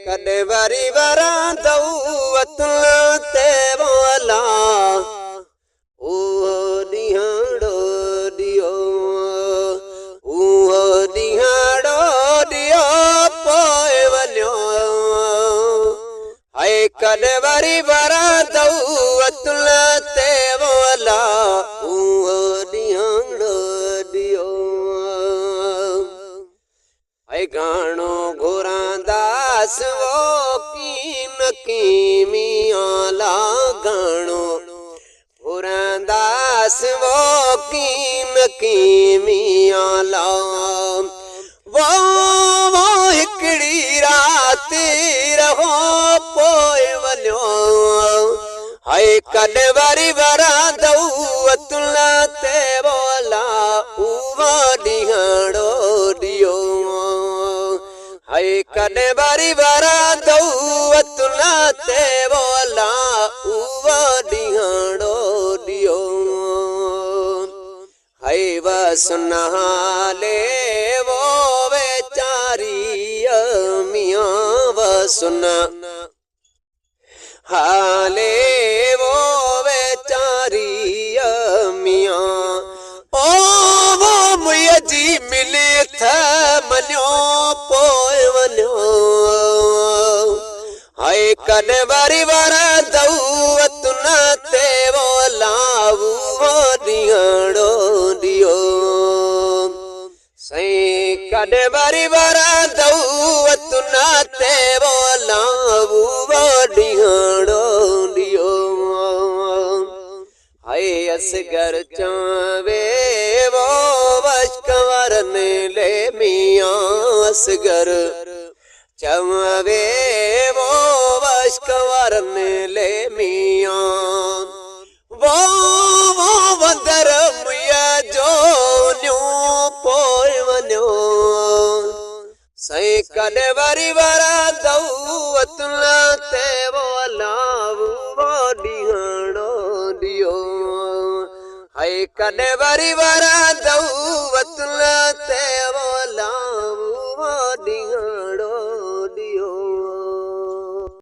कॾहिं वरी वरंदऊ अतुल ते बोला उहो ॾींहड़ो ॾियो उहो ॾींहड़ो ॾियो पोइ वञो हाय कॾहिं वरी वरंदऊ अतुल ते बोला उहो ॾींहड़ो ॾियो हाय गाणो घुरंदास वो कीन कीमियाला गाणो घुरंदास वो कीन कीमियाला वो हिकिड़ी राति रहो पोइ वञो हाय कॾहिं वरी वरंदऊ अतुल ते बोला उहो ॾींहड़ो ॾियो हाय कॾहिं वरी वरंदऊ अतुल ते बोला उहो ॾींहड़ो ॾियो हाय वसुनाले वो वेचारी मियां वसुना हाले वो वेचारी मियां ओ वो मुया जी मिले थ मञो पोइ वञो हाय कॾहिं वरी वरंदऊ अतुल ते बोला उहो ॾींहड़ो ॾियो साईं कॾहिं वरी वरंदऊ अतुल ते बोला उहो ॾींहड़ो ॾियो हाय असगर चवे वो वशकवरन ले मियां असगर चवे वो वशकवरन ले मियां वो वंदर मुया जो न्यूं पोइ वञो साईं कॾहिं वरी वरंदऊ अतुल ते बोला उहो ॾींहड़ो ॾियो हाय कॾहिं वरी वरंदऊ अतुल ते